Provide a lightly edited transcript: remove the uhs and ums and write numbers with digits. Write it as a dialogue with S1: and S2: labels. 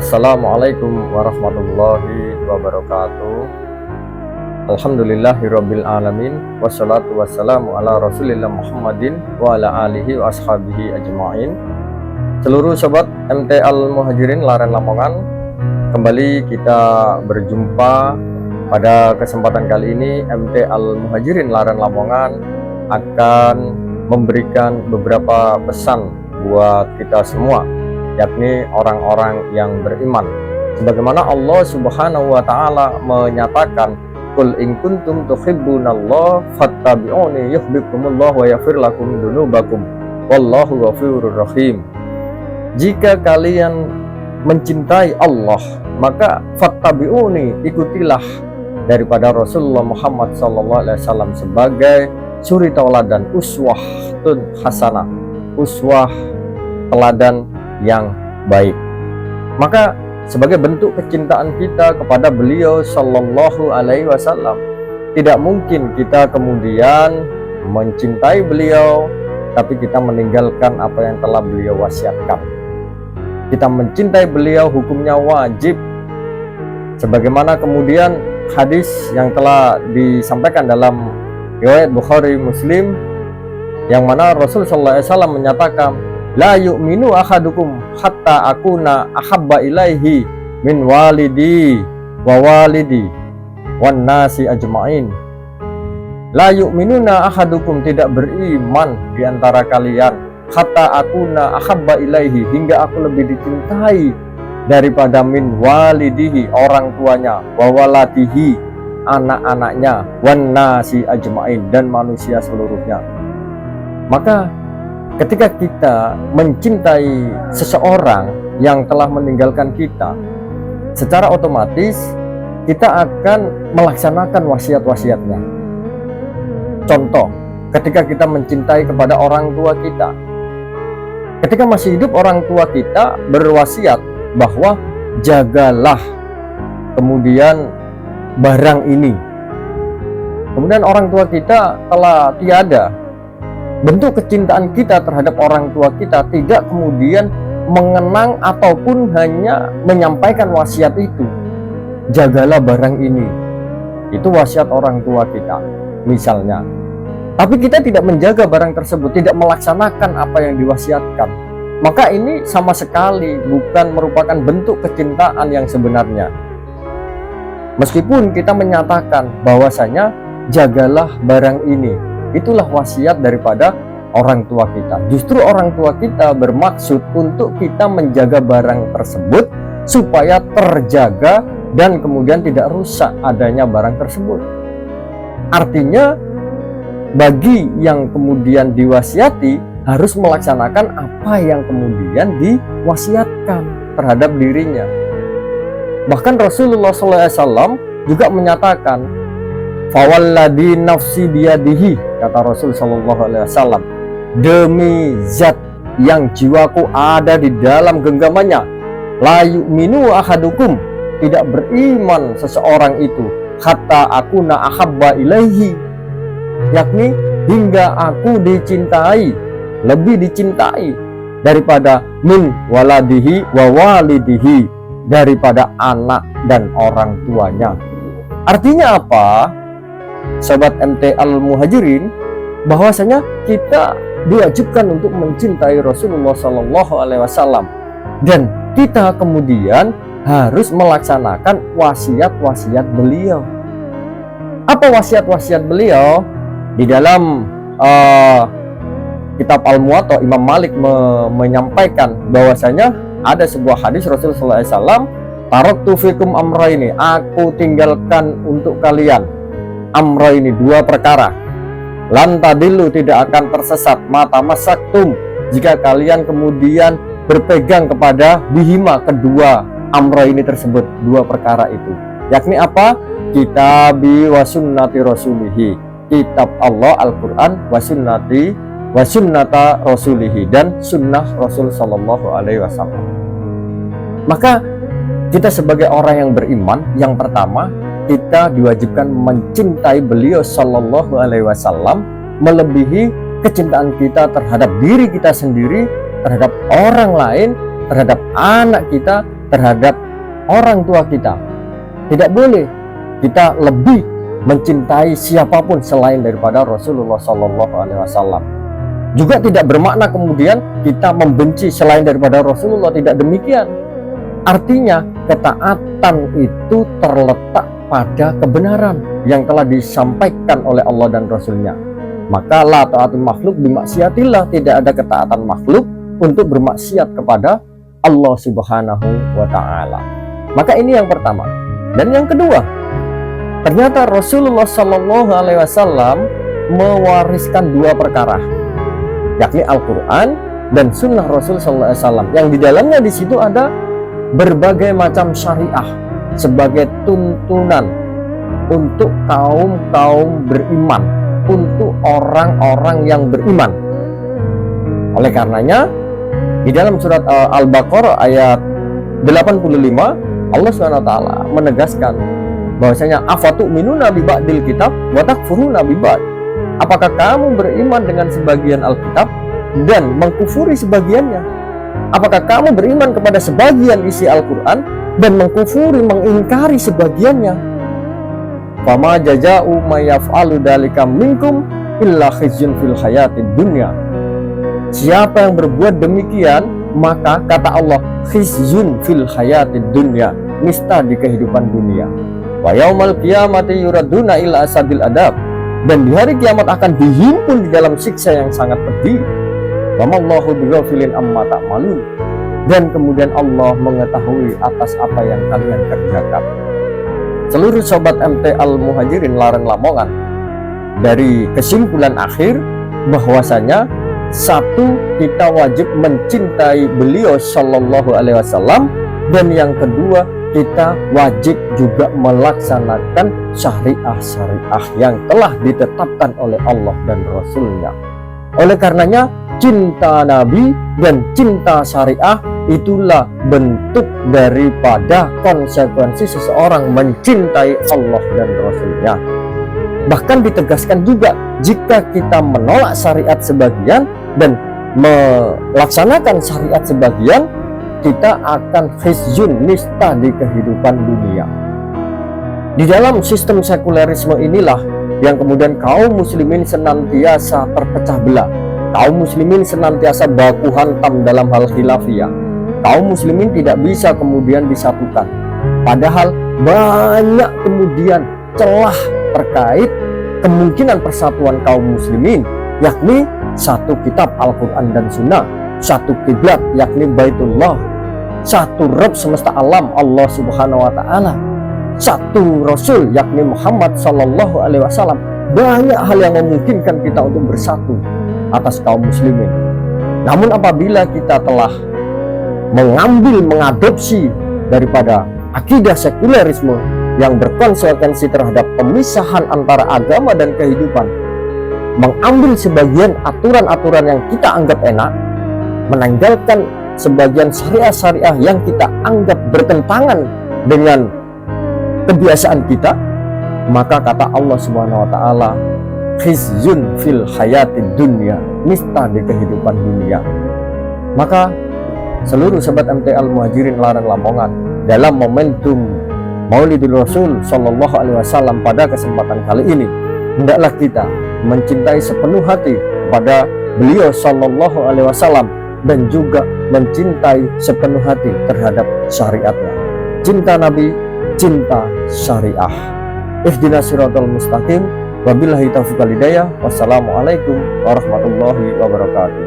S1: Assalamualaikum warahmatullahi wabarakatuh. Alhamdulillahirabbil alamin, wassalatu wassalamu ala Rasulillah Muhammadin wa ala alihi wa ashabihi ajmain. Seluruh sobat MT Al Muhajirin Laren Lamongan, kembali kita berjumpa. Pada kesempatan kali ini MT Al Muhajirin Laren Lamongan akan memberikan beberapa pesan buat kita semua, yakni orang-orang yang beriman. Sebagaimana Allah Subhanahu wa taala menyatakan, "Qul in kuntum tuhibbunallaha fattabi'uni yuhibbukumullah wa yaghfir lakum dzunubakum wallahu ghafurur rahim." Jika kalian mencintai Allah, maka fattabi'uni, ikutilah daripada Rasulullah Muhammad SAW sebagai suri tauladan, uswatun hasanah, uswah teladan yang baik. Maka sebagai bentuk kecintaan kita kepada beliau Sallallahu Alaihi Wasallam, tidak mungkin kita kemudian mencintai beliau tapi kita meninggalkan apa yang telah beliau wasiatkan. Kita mencintai beliau hukumnya wajib, sebagaimana kemudian hadis yang telah disampaikan dalam riwayat Bukhari Muslim, yang mana Rasul Sallallahu Alaihi Wasallam menyatakan, "La yu'minu ahadukum hatta akuna ahabba ilaihi min walidi wa walidi wan nasi ajma'in." La yu'minuna ahadukum, tidak beriman di antara kalian, hatta akuna ahabba ilaihi, hingga aku lebih dicintai daripada min walidihi, orang tuanya, wa waladihi, anak-anaknya, wan nasi ajma'in, dan manusia seluruhnya. Maka ketika kita mencintai seseorang yang telah meninggalkan kita, secara otomatis kita akan melaksanakan wasiat-wasiatnya. Contoh, ketika kita mencintai kepada orang tua kita, ketika masih hidup orang tua kita berwasiat bahwa jagalah kemudian barang ini, kemudian orang tua kita telah tiada, bentuk kecintaan kita terhadap orang tua kita tidak kemudian mengenang ataupun hanya menyampaikan wasiat itu, jagalah barang ini, itu wasiat orang tua kita misalnya, tapi kita tidak menjaga barang tersebut, tidak melaksanakan apa yang diwasiatkan, maka ini sama sekali bukan merupakan bentuk kecintaan yang sebenarnya. Meskipun kita menyatakan bahwasanya jagalah barang ini, itulah wasiat daripada orang tua kita. Justru orang tua kita bermaksud untuk kita menjaga barang tersebut supaya terjaga dan kemudian tidak rusak adanya barang tersebut. Artinya bagi yang kemudian diwasiati harus melaksanakan apa yang kemudian diwasiatkan terhadap dirinya. Bahkan Rasulullah SAW juga menyatakan, "Fawalladhi nafsi biyadihi," kata Rasul Sallallahu Alaihi Wasallam, "demi zat yang jiwaku ada di dalam genggamannya, la yu'minu ahadukum," tidak beriman seseorang itu, hatta akuna ahabba ilaihi, yakni hingga aku dicintai, lebih dicintai daripada min waladihi wa walidihi, daripada anak dan orang tuanya. Artinya apa, sobat MT Al Muhajirin? Bahwasanya kita diwajibkan untuk mencintai Rasulullah Sallallahu Alaihi Wasallam, dan kita kemudian harus melaksanakan wasiat-wasiat beliau. Apa wasiat-wasiat beliau? Di dalam kitab Al-Muwatta, Imam Malik menyampaikan bahwasanya ada sebuah hadis Rasulullah SAW, "Taraktu fikum amraini," aku tinggalkan untuk kalian amraini, dua perkara, lan tadillu, tidak akan tersesat, mata masaktum, jika kalian kemudian berpegang kepada bihima, kedua amraini tersebut, dua perkara itu, yakni apa? Kitabi wa sunnati rasulihi, kitab Allah Al-Quran, wa sunnata rasulihi, dan sunnah Rasul Sallallahu Alaihi Wasallam. Maka kita sebagai orang yang beriman, yang pertama kita diwajibkan mencintai beliau Sallallahu Alaihi Wasallam melebihi kecintaan kita terhadap diri kita sendiri, terhadap orang lain, terhadap anak kita, terhadap orang tua kita. Tidak boleh kita lebih mencintai siapapun selain daripada Rasulullah SAW. Juga tidak bermakna kemudian kita membenci selain daripada Rasulullah, tidak demikian. Artinya ketaatan itu terletak pada kebenaran yang telah disampaikan oleh Allah dan Rasulnya. Maka la ta'atul makhluk bimaksiatillah, tidak ada ketaatan makhluk untuk bermaksiat kepada Allah Subhanahu wa ta'ala. Maka ini yang pertama. Dan yang kedua, ternyata Rasulullah SAW mewariskan dua perkara, yakni Al-Quran dan Sunnah Rasul SAW, yang di dalamnya di situ ada berbagai macam syariah sebagai tuntunan untuk kaum beriman, untuk orang-orang yang beriman. Oleh karenanya di dalam surat Al-Baqarah ayat 85 Allah SWT menegaskan bahwasanya afatu'minuna bi ba'dil kitab wa takfuruna bi ba'd. Apakah kamu beriman dengan sebagian Alkitab dan mengkufuri sebagiannya? Apakah kamu beriman kepada sebagian isi Al-Quran dan mengkufuri, mengingkari sebagiannya? Fama jaza'u may yaf'alu dzalika minkum illa khizyun fil hayatid dunya. Siapa yang berbuat demikian, maka kata Allah, khizyun fil hayatid dunya, nista di kehidupan dunia. Wa yaumal qiyamati yuraduna ila asadil adab, dan di hari kiamat akan dihimpun di dalam siksa yang sangat pedih. Wa mallahu bighafilin amma ta'malun, dan kemudian Allah mengetahui atas apa yang kalian kerjakan. Seluruh sobat MT Al-Muhajirin Laren Lamongan, dari kesimpulan akhir bahwasanya satu, kita wajib mencintai beliau Shallallahu Alaihi Wasallam, dan yang kedua, kita wajib juga melaksanakan syariah-syariah yang telah ditetapkan oleh Allah dan Rasulnya. Oleh karenanya, cinta Nabi dan cinta syariah itulah bentuk daripada konsekuensi seseorang mencintai Allah dan Rasulnya. Bahkan ditegaskan juga, jika kita menolak syariat sebagian dan melaksanakan syariat sebagian, kita akan khizyun, nista di kehidupan dunia. Di dalam sistem sekulerisme inilah yang kemudian kaum muslimin senantiasa terpecah belah. Kaum muslimin senantiasa baku hantam dalam hal khilafiyah. Kaum muslimin tidak bisa kemudian disatukan. Padahal banyak kemudian celah terkait kemungkinan persatuan kaum muslimin, yakni satu kitab Al-Quran dan Sunnah, satu kiblat yakni Baitullah, satu Rabb semesta alam Allah Subhanahu wa Ta'ala, satu Rasul yakni Muhammad Sallallahu Alaihi Wasallam. Banyak hal yang memungkinkan kita untuk bersatu atas kaum muslimin. Namun apabila kita telah mengadopsi daripada akidah sekulerisme yang berkonsekuensi terhadap pemisahan antara agama dan kehidupan, mengambil sebagian aturan-aturan yang kita anggap enak, menanggalkan sebagian syariah-syariah yang kita anggap bertentangan dengan kebiasaan kita, maka kata Allah Subhanahu wa Ta'ala, khizyun fil hayatid dunya, nista di kehidupan dunia. Maka seluruh sahabat MT Al-Muhajirin Laren Lamongan, dalam momentum Maulidul Rasul Shallallahu Alaihi Wasallam pada kesempatan kali ini, hendaklah kita mencintai sepenuh hati kepada beliau Shallallahu Alaihi Wasallam dan juga mencintai sepenuh hati terhadap syariatnya. Cinta Nabi, cinta syariah. Ihdinas siratal mustaqim. Wabillahi taufiq wal hidayah. Wassalamualaikum warahmatullahi wabarakatuh.